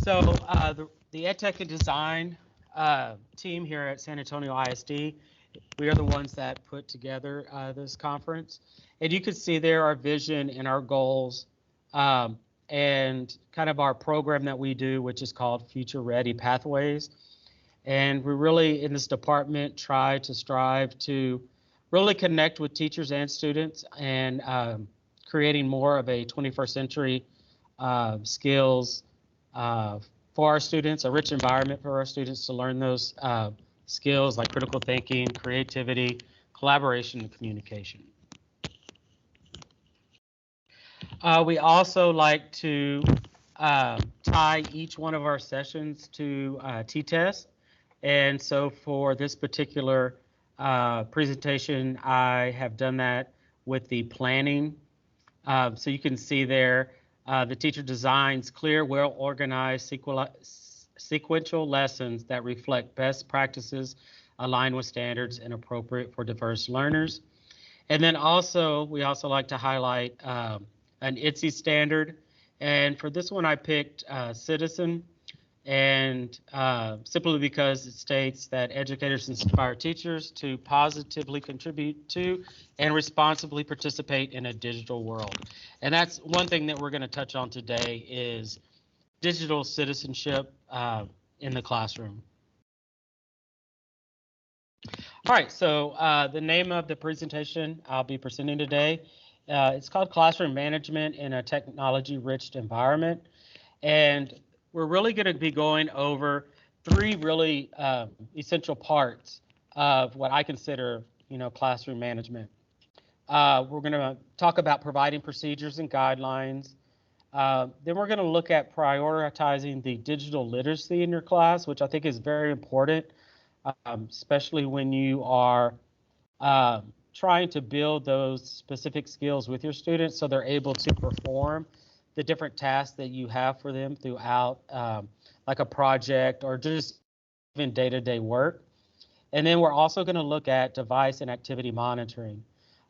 So the EdTech and Design team here at San Antonio ISD, we are the ones that put together this conference. And you can see there our vision and our goals um, and kind of our program that we do, which is called Future Ready Pathways. And we really, in this department, try to strive to really connect with teachers and students and creating more of a 21st century skills uh, for our students, a rich environment for our students to learn those skills like critical thinking, creativity, collaboration, and communication. We also like to tie each one of our sessions to T-test. And so for this particular presentation, I have done that with the planning. So you can see there, the teacher designs clear, well-organized sequential lessons that reflect best practices, aligned with standards, and appropriate for diverse learners. And then also, we also like to highlight an ITSE standard. And for this one, I picked Citizen, and simply because it states that educators inspire teachers to positively contribute to and responsibly participate in a digital world. And that's one thing that we're going to touch on today is digital citizenship in the classroom. All right, so the name of the presentation I'll be presenting today, it's called Classroom Management in a Technology-Rich Environment. And we're really going to be going over three really essential parts of what I consider, classroom management. We're going to talk about providing procedures and guidelines. Then we're going to look at prioritizing the digital literacy in your class, which I think is very important, especially when you are trying to build those specific skills with your students so they're able to perform the different tasks that you have for them throughout like a project or just even day-to-day work. And then we're also going to look at device and activity monitoring.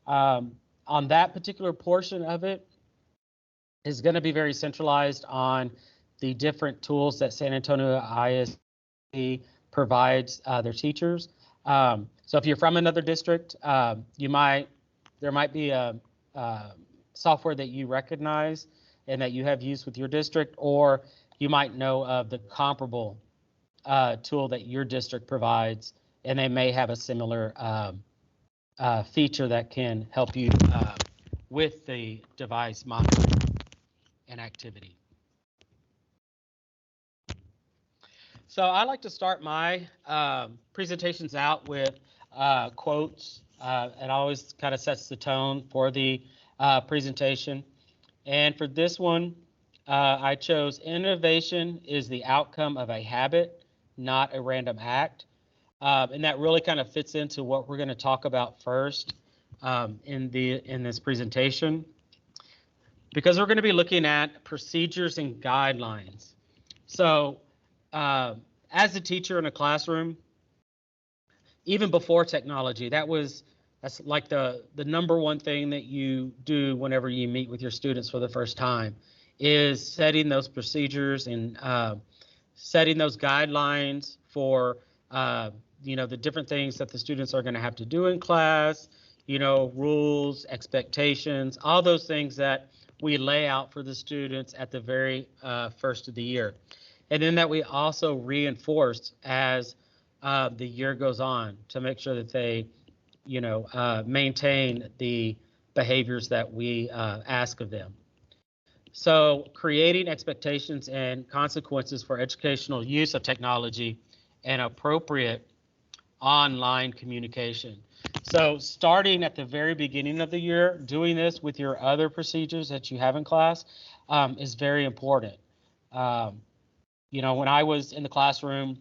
On that particular portion of it is going to be very centralized on the different tools that San Antonio ISD provides their teachers. So if you're from another district, there might be a software that you recognize and that you have used with your district, or you might know of the comparable tool that your district provides, and they may have a similar feature that can help you with the device monitoring and activity. So I like to start my presentations out with quotes. It always kind of sets the tone for the presentation. And for this one, I chose innovation is the outcome of a habit, not a random act. And that really kind of fits into what we're going to talk about first in this presentation, because we're going to be looking at procedures and guidelines. So as a teacher in a classroom, even before technology, that's like the number one thing that you do whenever you meet with your students for the first time is setting those procedures and setting those guidelines for the different things that the students are going to have to do in class, rules, expectations, all those things that we lay out for the students at the very first of the year. And then that we also reinforce as the year goes on to make sure that they maintain the behaviors that we ask of them. So creating expectations and consequences for educational use of technology and appropriate online communication. So starting at the very beginning of the year, doing this with your other procedures that you have in class is very important. When I was in the classroom,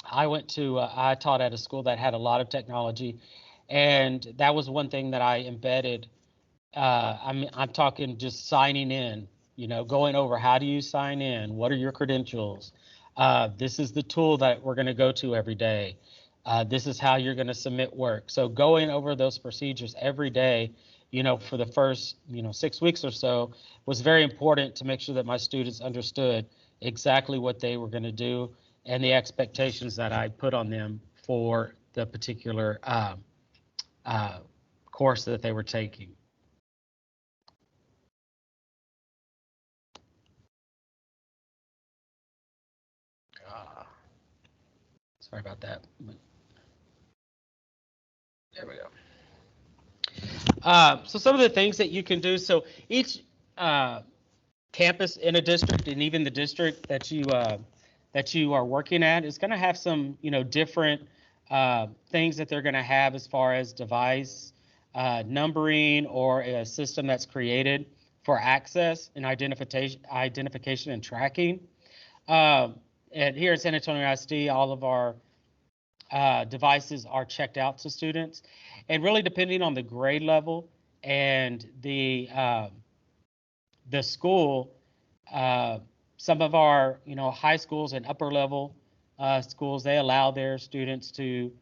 I taught at a school that had a lot of technology, and that was one thing that I embedded. I'm talking just signing in, going over how do you sign in? What are your credentials? This is the tool that we're going to go to every day. This is how you're going to submit work. So going over those procedures every day, for the first, 6 weeks or so was very important to make sure that my students understood, exactly what they were going to do and the expectations that I put on them for the particular uh, course that they were taking. Uh, Sorry about that. There we go. So some of the things that you can do. So each uh, campus in a district, and even the district that you are working at, is going to have some, different things that they're going to have as far as device numbering or a system that's created for access and identification and tracking. And here at San Antonio ISD, all of our devices are checked out to students, and really depending on the grade level and the school, uh, some of our high schools and upper level schools, they allow their students to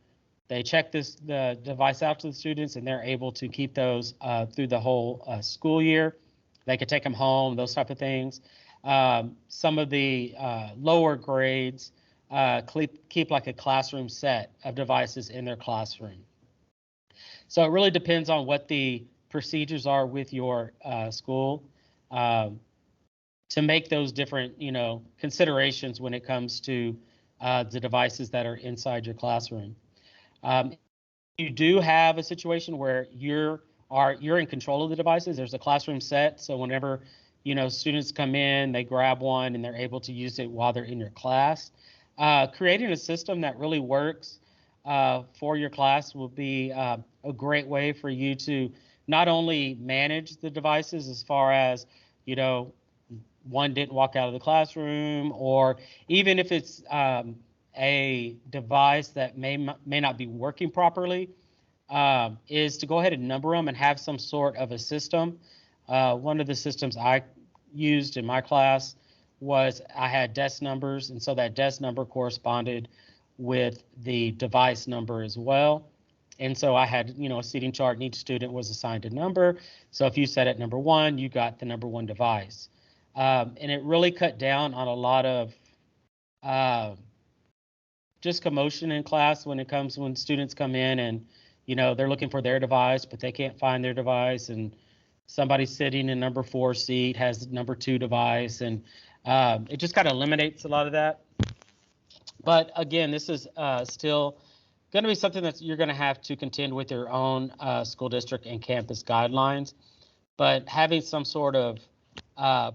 they check the device out to the students, and they're able to keep those through the whole school year. They could take them home, those type of things. Some of the lower grades keep like a classroom set of devices in their classroom. So it really depends on what the procedures are with your school um, to make those different, considerations when it comes to the devices that are inside your classroom. You do have a situation where you're in control of the devices. There's a classroom set, so whenever students come in, they grab one and they're able to use it while they're in your class. Creating a system that really works for your class will be a great way for you to not only manage the devices as far as one didn't walk out of the classroom, or even if it's a device that may not be working properly, is to go ahead and number them and have some sort of a system. One of the systems I used in my class was I had desk numbers, and so that desk number corresponded with the device number as well. And so I had, a seating chart, and each student was assigned a number. So if you sat at number 1, you got the number 1 device. And it really cut down on a lot of just commotion in class when students come in and they're looking for their device, but they can't find their device, and somebody sitting in number 4 seat has number 2 device, and it just kind of eliminates a lot of that. But again, this is still going to be something that you're going to have to contend with your own school district and campus guidelines. But having some sort of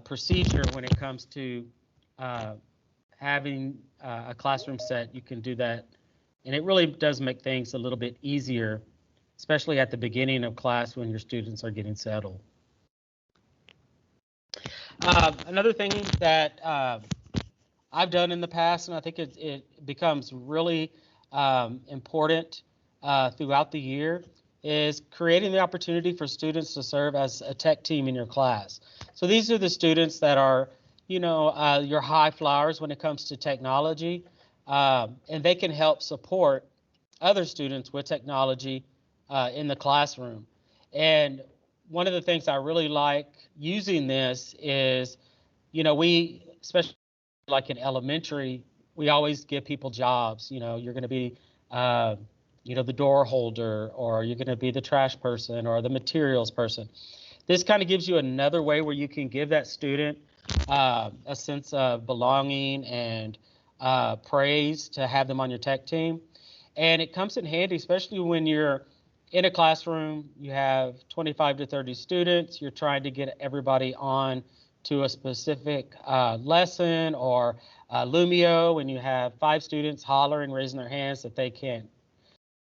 procedure when it comes to having a classroom set, you can do that. And it really does make things a little bit easier, especially at the beginning of class when your students are getting settled. Another thing that I've done in the past, and I think it becomes really important throughout the year, is creating the opportunity for students to serve as a tech team in your class. So these are the students that are, your high flyers when it comes to technology, and they can help support other students with technology in the classroom. And one of the things I really like using this is, we, especially like in elementary, we always give people jobs. You're going to be the door holder, or you're going to be the trash person or the materials person. This kind of gives you another way where you can give that student a sense of belonging and praise to have them on your tech team. And it comes in handy, especially when you're in a classroom, you have 25 to 30 students, you're trying to get everybody on to a specific lesson, or Lumio, when you have 5 students hollering, raising their hands that they can't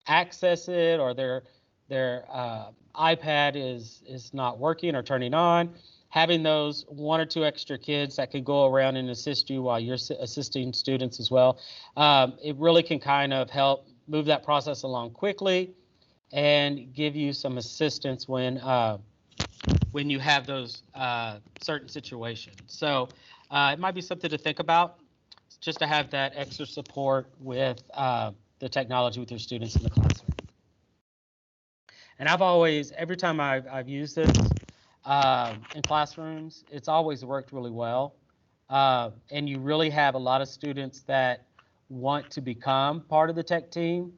access it, or their iPad is not working or turning on. Having those 1 or 2 extra kids that can go around and assist you while you're assisting students as well, it really can kind of help move that process along quickly and give you some assistance when you have those certain situations. So it might be something to think about, just to have that extra support with the technology with your students in the classroom. And I've always, every time I've used this in classrooms, it's always worked really well. and you really have a lot of students that want to become part of the tech team.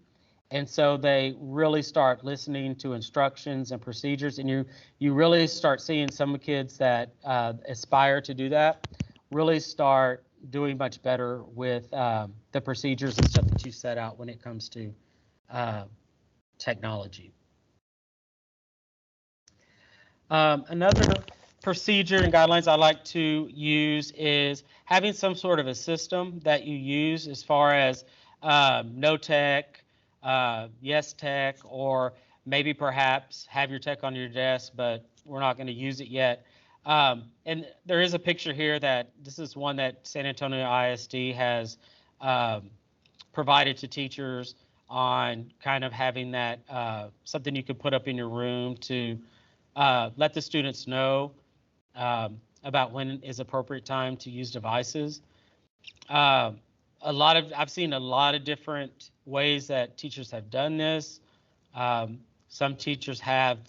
And so they really start listening to instructions and procedures, and you really start seeing some kids that aspire to do that really start doing much better with the procedures and stuff that you set out when it comes to uh, technology. Another procedure and guidelines I like to use is having some sort of a system that you use as far as no tech, yes tech, or maybe perhaps have your tech on your desk, but we're not going to use it yet. And there is a picture here that this is one that San Antonio ISD has provided to teachers on kind of having that something you could put up in your room to let the students know about when is appropriate time to use devices. I've seen a lot of different ways that teachers have done this. Some teachers have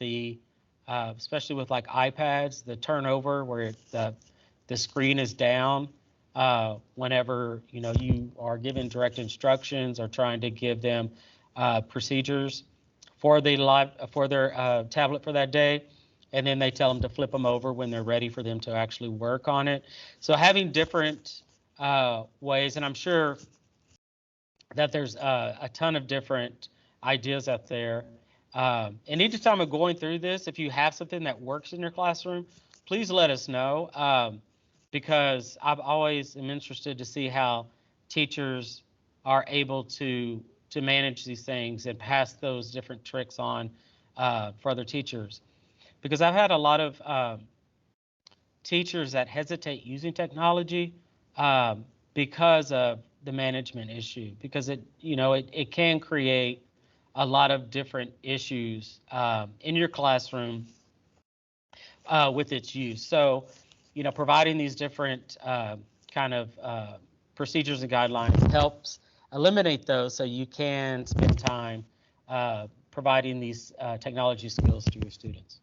especially with like iPads, the turnover where the screen is down whenever you are given direct instructions or trying to give them procedures for their tablet for that day, and then they tell them to flip them over when they're ready for them to actually work on it. So having different ways, and I'm sure that there's a ton of different ideas out there. And each time I'm going through this, if you have something that works in your classroom, please let us know, because I've always am interested to see how teachers are able to manage these things and pass those different tricks on for other teachers. Because I've had a lot of teachers that hesitate using technology because of the management issue, because it can create a lot of different issues in your classroom with its use. So, providing these different kind of procedures and guidelines helps eliminate those, so you can spend time providing these technology skills to your students.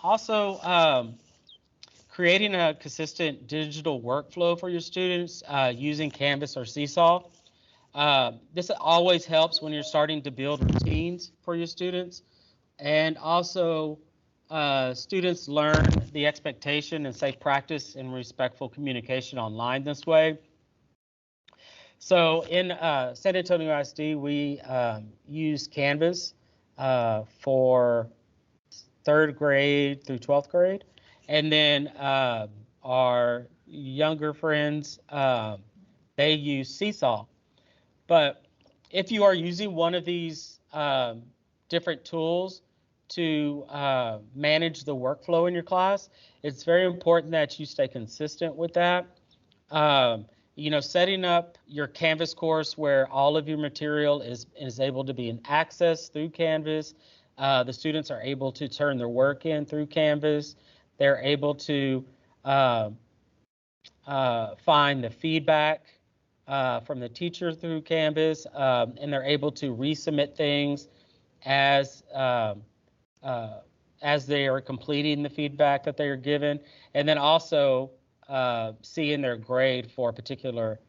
Also, creating a consistent digital workflow for your students using Canvas or Seesaw. This always helps when you're starting to build routines for your students. And also, students learn the expectation and safe practice and respectful communication online this way. So in San Antonio ISD, we use Canvas for 3rd grade through 12th grade. And then our younger friends, they use Seesaw. But if you are using one of these different tools to manage the workflow in your class, it's very important that you stay consistent with that. Setting up your Canvas course where all of your material is able to be accessed through Canvas. The students are able to turn their work in through Canvas. They're able to find the feedback from the teacher through Canvas, and they're able to resubmit things as they are completing the feedback that they are given, and then also seeing their grade for a particular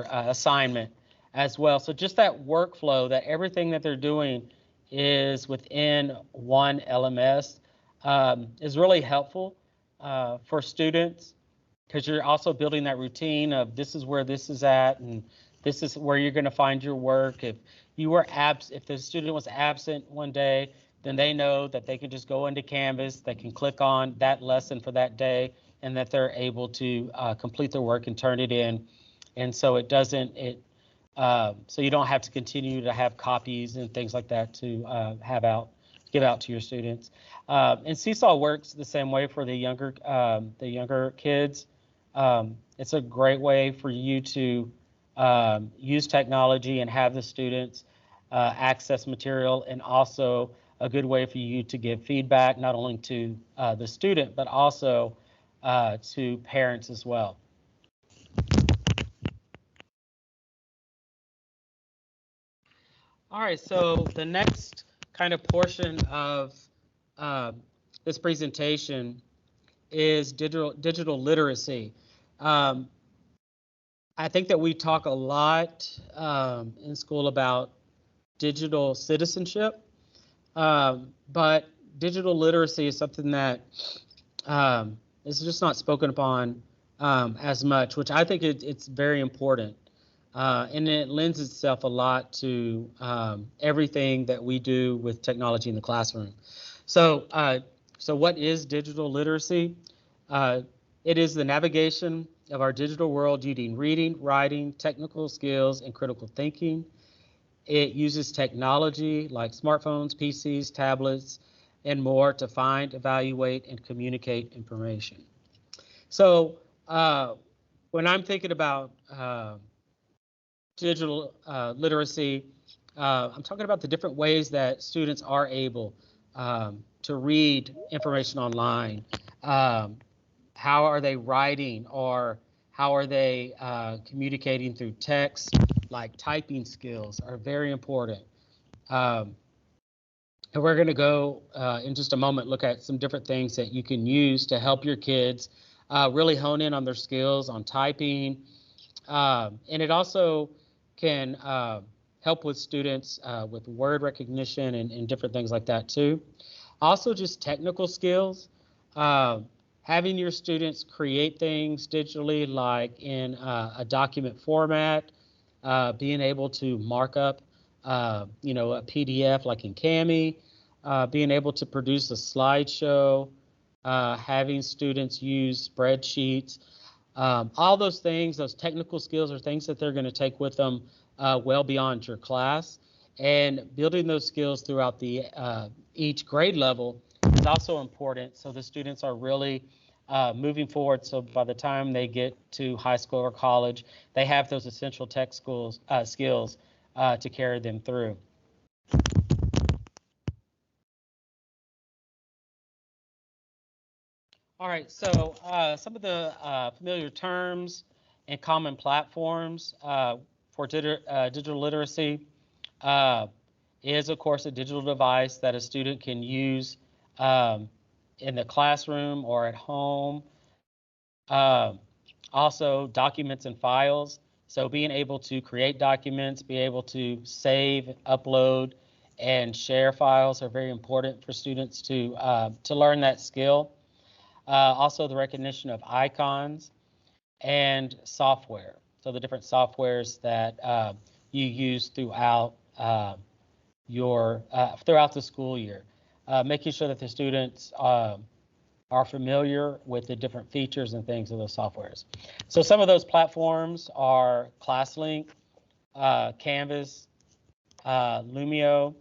assignment as well. So just that workflow, that everything that they're doing is within one LMS, is really helpful for students, because you're also building that routine of this is where this is at, and this is where you're going to find your work. If the student was absent one day, then they know that they can just go into Canvas, they can click on that lesson for that day, and that they're able to complete their work and turn it in. And so so you don't have to continue to have copies and things like that to give out to your students. And Seesaw works the same way for the younger kids. It's a great way for you to use technology and have the students access material, and also a good way for you to give feedback not only to the student but also to parents as well. All right, so the next kind of portion of uh, this presentation is digital literacy. Um, I think that we talk a lot in school about digital citizenship, but digital literacy is something that is just not spoken upon as much, which I think it's very important. And it lends itself a lot to everything that we do with technology in the classroom. So, so what is digital literacy? Uh, it is the navigation of our digital world using reading, writing, technical skills, and critical thinking. It uses technology like smartphones, PCs, tablets, and more to find, evaluate, and communicate information. So when I'm thinking about digital literacy, I'm talking about the different ways that students are able to read information online. Um, how are they writing, or how are they communicating through text? Like typing skills are very important. Um, and we're going to go in just a moment look at some different things that you can use to help your kids really hone in on their skills on typing. And it also can help with students with word recognition and different things like that too. Also, just technical skills. Having your students create things digitally, like in a document format, being able to mark up, a PDF like in Kami, being able to produce a slideshow, having students use spreadsheets, all those things, those technical skills are things that they're going to take with them well beyond your class. And building those skills throughout the each grade level is also important. So the students are really moving forward. So by the time they get to high school or college, they have those essential tech skills to carry them through. All right, so some of the familiar terms and common platforms for digital literacy uh, is, of course, a digital device that a student can use um, in the classroom or at home. Um, Also, documents and files. So being able to create documents, be able to save, upload, and share files are very important for students to learn that skill. Also, the recognition of icons and software. So the different softwares that you use throughout throughout the school year, making sure that the students are familiar with the different features and things of those softwares. So some of those platforms are ClassLink, Canvas, Lumio,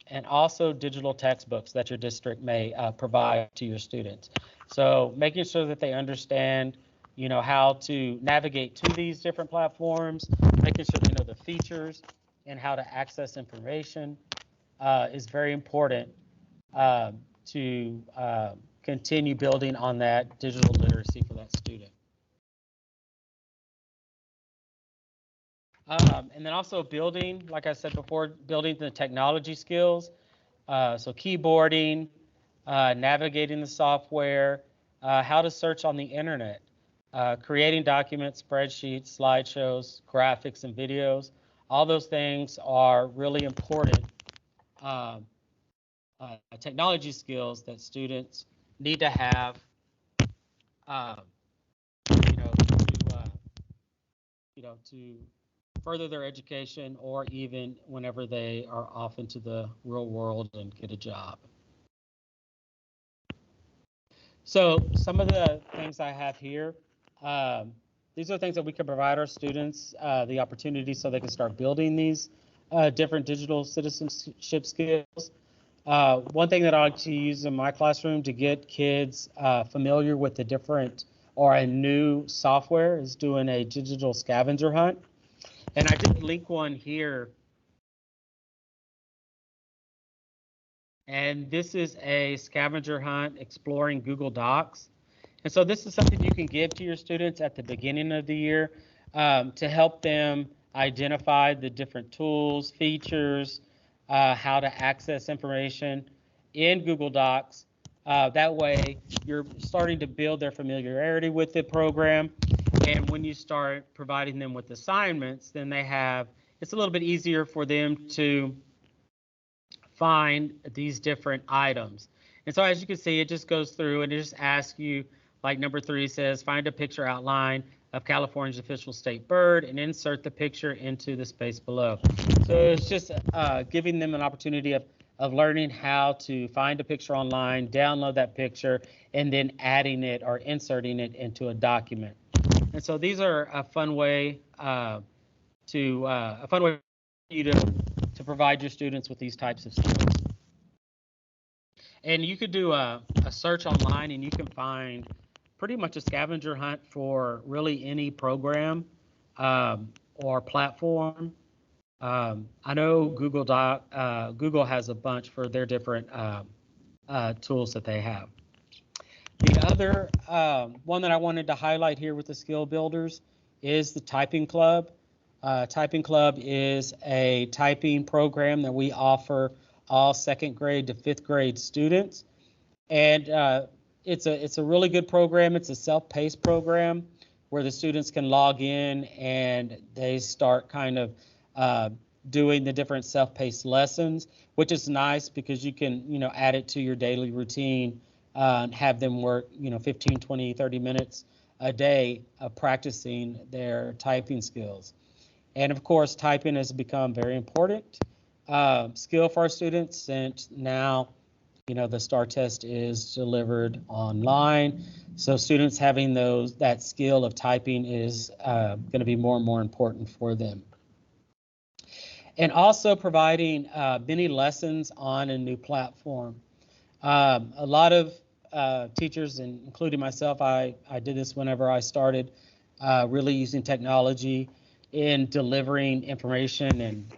and also digital textbooks that your district may provide to your students. So making sure that they understand, how to navigate to these different platforms, making sure they know the features and how to access information is very important to continue building on that digital literacy for that student. And then also building, like I said before, building the technology skills. So keyboarding, navigating the software, how to search on the internet, creating documents, spreadsheets, slideshows, graphics, and videos. All those things are really important um, technology skills that students need to have, um, to further their education or even whenever they are off into the real world and get a job. So some of the things I have here, um, these are things that we can provide our students the opportunity so they can start building these different digital citizenship skills. One thing that I like to use in my classroom to get kids familiar with the different or a new software is doing a digital scavenger hunt. And I did link one here. And this is a scavenger hunt exploring Google Docs. And so this is something you can give to your students at the beginning of the year to help them identify the different tools, features, how to access information in Google Docs. That way, you're starting to build their familiarity with the program. And when you start providing them with assignments, then it's a little bit easier for them to find these different items. And so as you can see, it just goes through and it just asks you, like number 3 says, find a picture outline of California's official state bird and insert the picture into the space below. So it's just giving them an opportunity of learning how to find a picture online, download that picture, and then adding it or inserting it into a document. And so these are a fun way for you to provide your students with these types of skills. And you could do a search online and you can find pretty much a scavenger hunt for really any program or platform. I know Google has a bunch for their different tools that they have. The other one that I wanted to highlight here with the skill builders is the Typing Club. Typing Club is a typing program that we offer all 2nd grade to 5th grade students. And it's a really good program. It's a self-paced program where the students can log in and they start kind of doing the different self-paced lessons, which is nice because you can, add it to your daily routine and have them work, 15, 20, 30 minutes a day of practicing their typing skills. And of course, typing has become very important skill for our students since now, the STAR test is delivered online. So students having that skill of typing is going to be more and more important for them. And also providing mini lessons on a new platform. A lot of teachers, and including myself, I did this whenever I started really using technology in delivering information and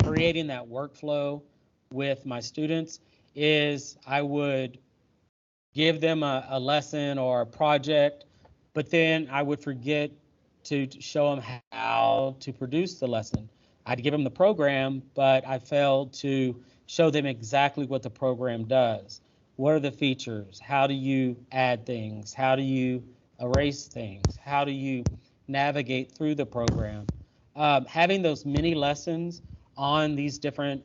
creating that workflow with my students, is I would give them a lesson or a project, but then I would forget to show them how to produce the lesson. I'd give them the program, but I failed to show them exactly what the program does. What are the features? How do you add things? How do you erase things? How do you navigate through the program? Having those mini lessons on these different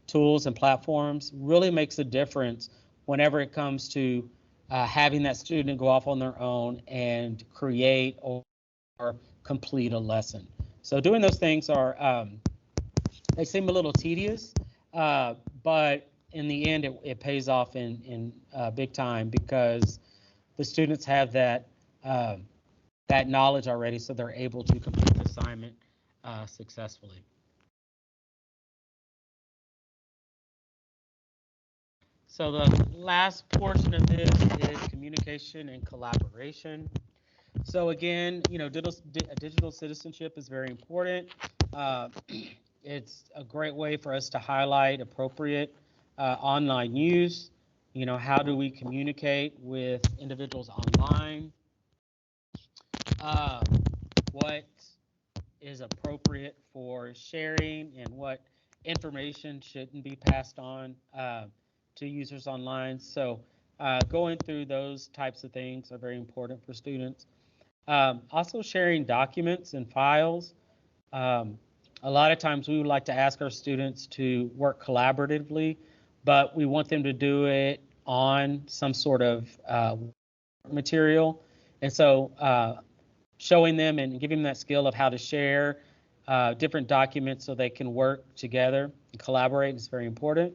tools and platforms really makes a difference whenever it comes to having that student go off on their own and create or complete a lesson. So doing those things they seem a little tedious, but in the end, it pays off in big time because the students have that knowledge already, so they're able to complete the assignment successfully. So the last portion of this is communication and collaboration. So again, digital citizenship is very important. It's a great way for us to highlight appropriate online use. How do we communicate with individuals online? What is appropriate for sharing and what information shouldn't be passed on to users online. So going through those types of things are very important for students. Also sharing documents and files. A lot of times we would like to ask our students to work collaboratively, but we want them to do it on some sort of material. And so showing them and giving them that skill of how to share different documents so they can work together and collaborate is very important.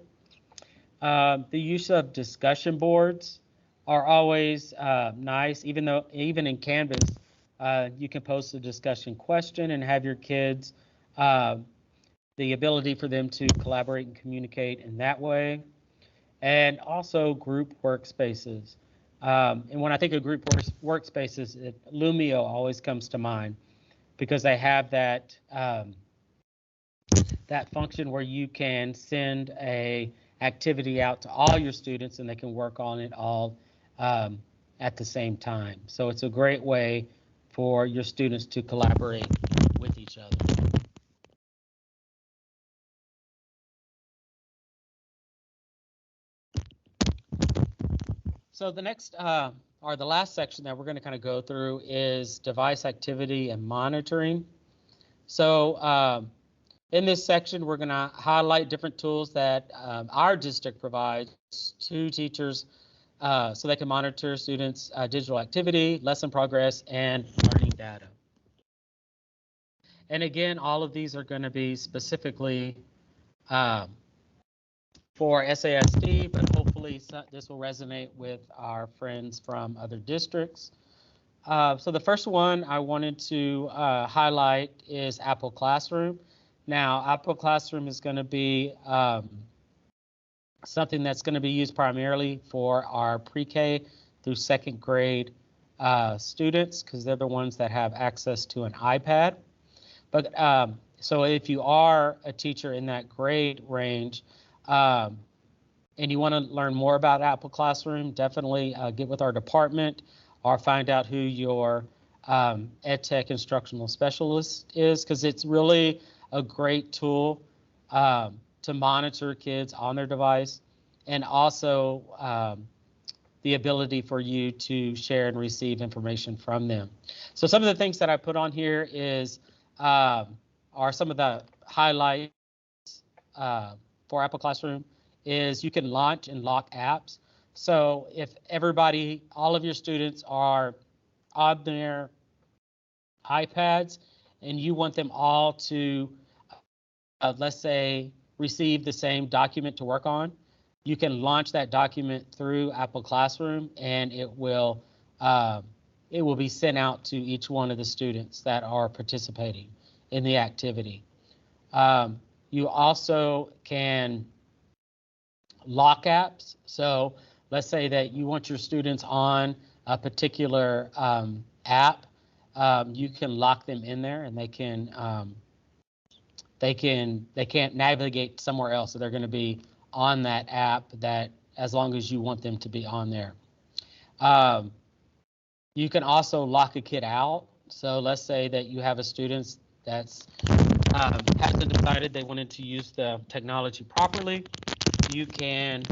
The use of discussion boards are always nice, even in Canvas, you can post a discussion question and have your kids the ability for them to collaborate and communicate in that way. And also group workspaces. And when I think of group workspaces, Lumio always comes to mind because they have that function where you can send a activity out to all your students and they can work on it all at the same time. So it's a great way for your students to collaborate with each other. So the next, or the last section that we're going to kind of go through is device activity and monitoring. So in this section, we're going to highlight different tools that our district provides to teachers so they can monitor students' digital activity, lesson progress, and learning data. And again, all of these are going to be specifically for SASD, but hopefully this will resonate with our friends from other districts. So the first one I wanted to highlight is Apple Classroom. Now, Apple Classroom is going to be something that's going to be used primarily for our pre-K through second grade students, because they're the ones that have access to an iPad. But so if you are a teacher in that grade range, and you want to learn more about Apple Classroom, definitely get with our department or find out who your EdTech instructional specialist is, because it's really a great tool to monitor kids on their device, and also the ability for you to share and receive information from them. So some of the things that I put on here are some of the highlights for Apple Classroom is you can launch and lock apps. So if all of your students are on their iPads and you want them all to, let's say, receive the same document to work on, you can launch that document through Apple Classroom, and it will be sent out to each one of the students that are participating in the activity. You also can lock apps. So let's say that you want your students on a particular app. You can lock them in there, and they can't navigate somewhere else. So they're going to be on that app that as long as you want them to be on there. You can also lock a kid out. So let's say that you have a student that's hasn't decided they wanted to use the technology properly. You can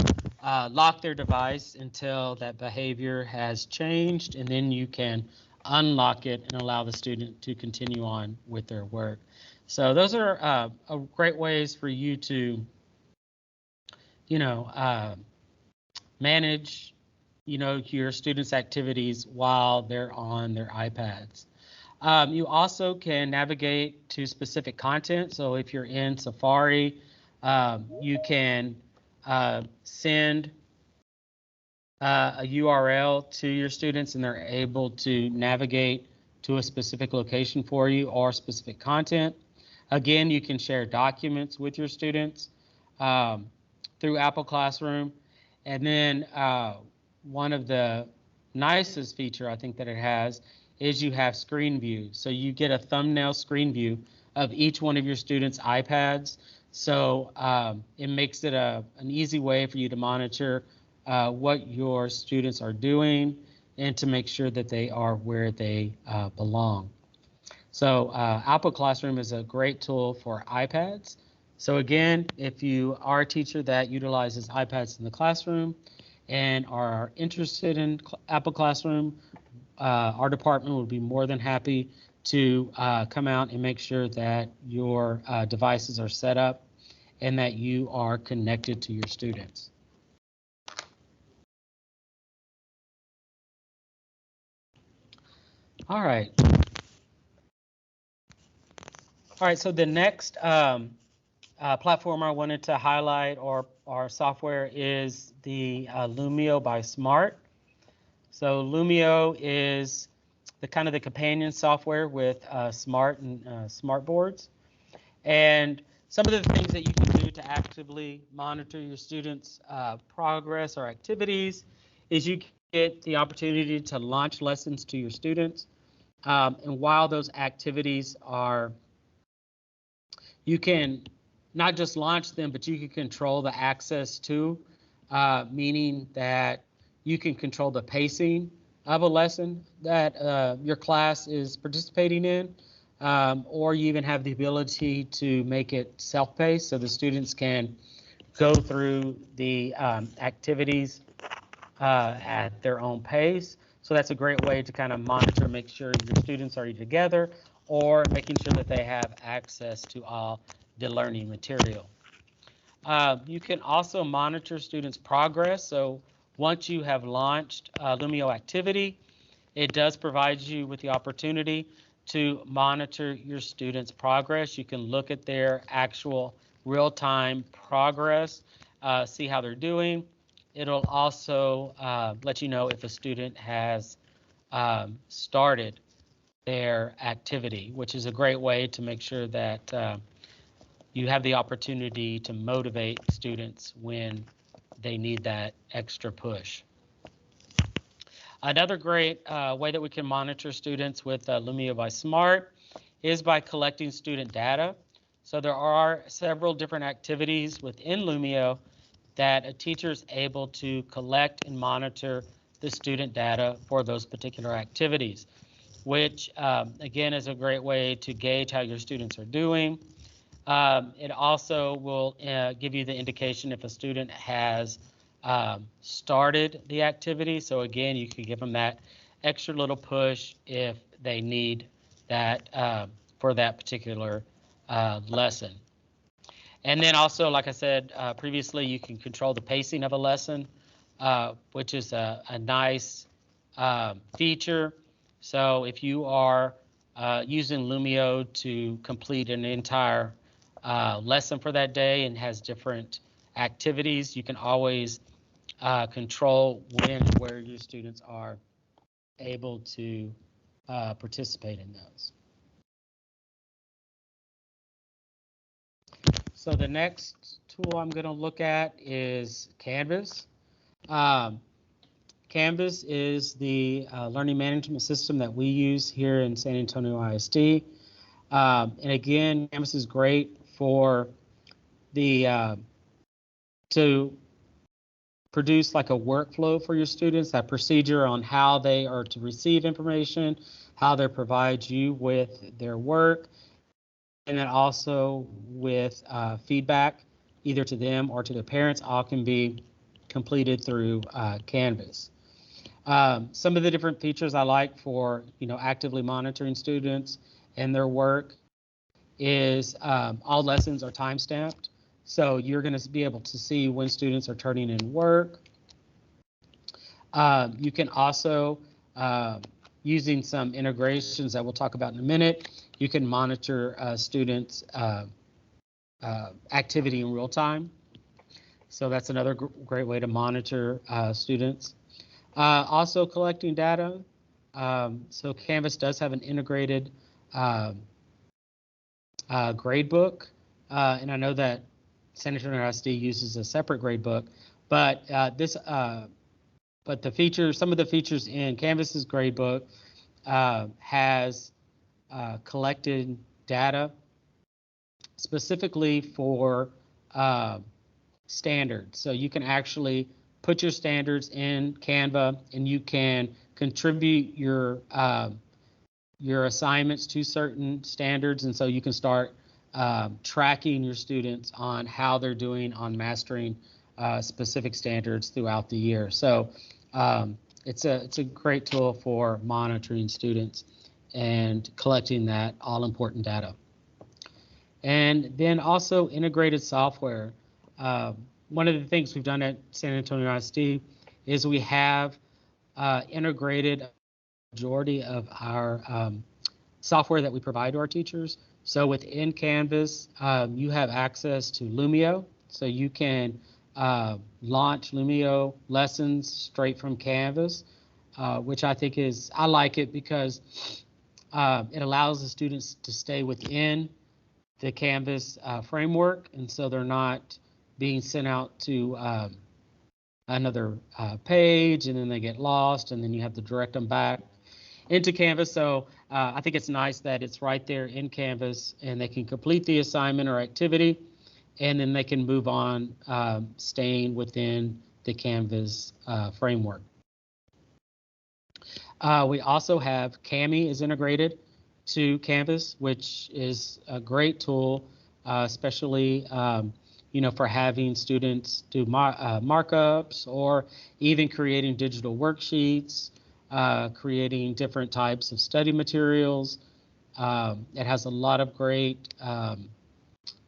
lock their device until that behavior has changed, and then you can unlock it and allow the student to continue on with their work. So those are great ways for you to, manage, your students' activities while they're on their iPads. You also can navigate to specific content. So if you're in Safari, you can send a URL to your students, and they're able to navigate to a specific location for you or specific content. Again, you can share documents with your students through Apple Classroom. And then one of the nicest feature I think that it has is you have screen view. So you get a thumbnail screen view of each one of your students' iPads. So it makes it an easy way for you to monitor what your students are doing and to make sure that they are where they belong. So Apple Classroom is a great tool for iPads. So again, if you are a teacher that utilizes iPads in the classroom and are interested in Apple Classroom, our department would be more than happy to come out and make sure that your devices are set up and that you are connected to your students. All right. All right, so the next platform I wanted to highlight, or our software, is the Lumio by Smart. So Lumio is the kind of the companion software with Smart and Smart boards. And some of the things that you can do to actively monitor your students' progress or activities is you get the opportunity to launch lessons to your students. And while those activities are, you can not just launch them, but you can control the access to, meaning that you can control the pacing of a lesson that your class is participating in, or you even have the ability to make it self-paced so the students can go through the activities at their own pace. So that's a great way to kind of monitor, make sure your students are either together or making sure that they have access to all the learning material. You can also monitor students' progress. So once you have launched Lumio Activity, it does provide you with the opportunity to monitor your students' progress. You can look at their actual real-time progress, see how they're doing. It'll also let you know if a student has started their activity, which is a great way to make sure that you have the opportunity to motivate students when they need that extra push. Another great way that we can monitor students with Lumio by Smart is by collecting student data. So there are several different activities within Lumio that a teacher is able to collect and monitor the student data for those particular activities, which again is a great way to gauge how your students are doing. It also will give you the indication if a student has started the activity. So again, you can give them that extra little push if they need that for that particular lesson. And then also, like I said previously, you can control the pacing of a lesson, which is a nice feature. So if you are using Lumio to complete an entire lesson for that day and has different activities, you can always control when and where your students are able to participate in those. So the next tool I'm going to look at is Canvas. Canvas is the learning management system that we use here in San Antonio ISD. And again, Canvas is great for the to produce like a workflow for your students, that procedure on how they are to receive information, how they provide you with their work, and then also with feedback either to them or to their parents. All can be completed through Canvas. Some of the different features I like for actively monitoring students and their work is all lessons are time stamped. So you're going to be able to see when students are turning in work. You can also, using some integrations that we'll talk about in a minute, you can monitor students' activity in real time. So that's another great way to monitor students. Also collecting data. So Canvas does have an integrated grade book, and I know that San Antonio ISD uses a separate grade book, but some of the features in Canvas's grade book has collected data specifically for standards. So you can actually put your standards in Canva, and you can contribute your assignments to certain standards, and so you can start tracking your students on how they're doing on mastering specific standards throughout the year. So it's a great tool for monitoring students and collecting that all important data. And then also integrated software. One of the things we've done at San Antonio ISD is we have integrated a majority of our software that we provide to our teachers. So within Canvas, you have access to Lumio, so you can launch Lumio lessons straight from Canvas, which I think I like it because it allows the students to stay within the Canvas framework, and so they're not being sent out to another page, and then they get lost, and then you have to direct them back into Canvas. So I think it's nice that it's right there in Canvas, and they can complete the assignment or activity, and then they can move on, staying within the Canvas framework. We also have Kami is integrated to Canvas, which is a great tool, especially for having students do markups, or even creating digital worksheets, creating different types of study materials. It has a lot of great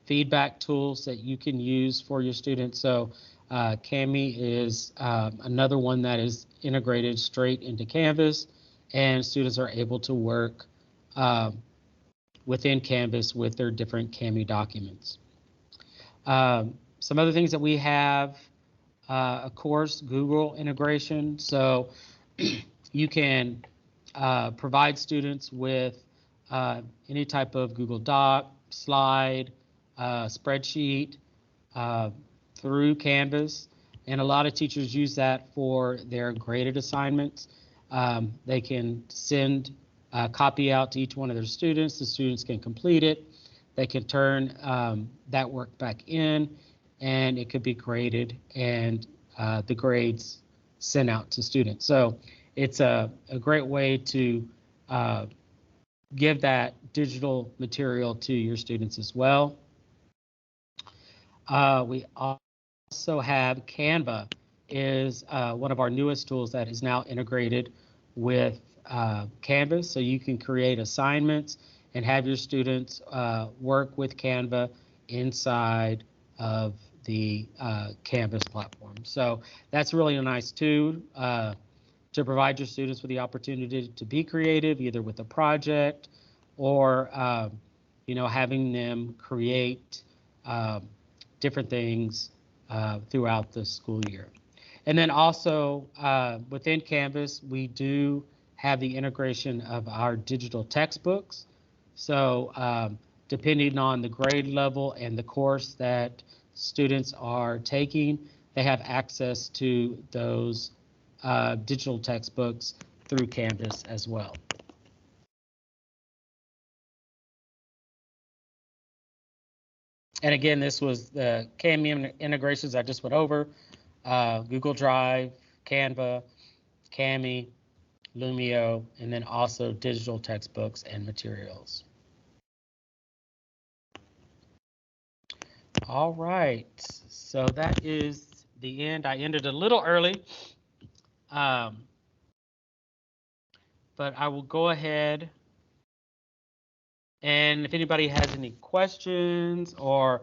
feedback tools that you can use for your students. So Kami is another one that is integrated straight into Canvas, and students are able to work within Canvas with their different Kami documents. Some other things that we have, of course, Google integration. So you can provide students with any type of Google Doc, slide, spreadsheet through Canvas. And a lot of teachers use that for their graded assignments. They can send a copy out to each one of their students. The students can complete it. They can turn that work back in, and it could be graded, and the grades sent out to students. So it's a great way to give that digital material to your students as well. We also have Canva, is one of our newest tools that is now integrated with Canvas. So you can create assignments and have your students work with Canva inside of the Canvas platform. So that's really a nice tool to provide your students with the opportunity to be creative, either with a project or having them create different things throughout the school year. And then also within Canvas, we do have the integration of our digital textbooks. So depending on the grade level and the course that students are taking, they have access to those digital textbooks through Canvas as well. And again, this was the Kami integrations I just went over: Google Drive, Canva, Kami, Lumio, and then also digital textbooks and materials. All right, so that is the end. I ended a little early, but I will go ahead, and if anybody has any questions or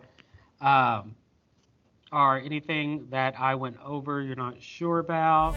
anything that I went over you're not sure about.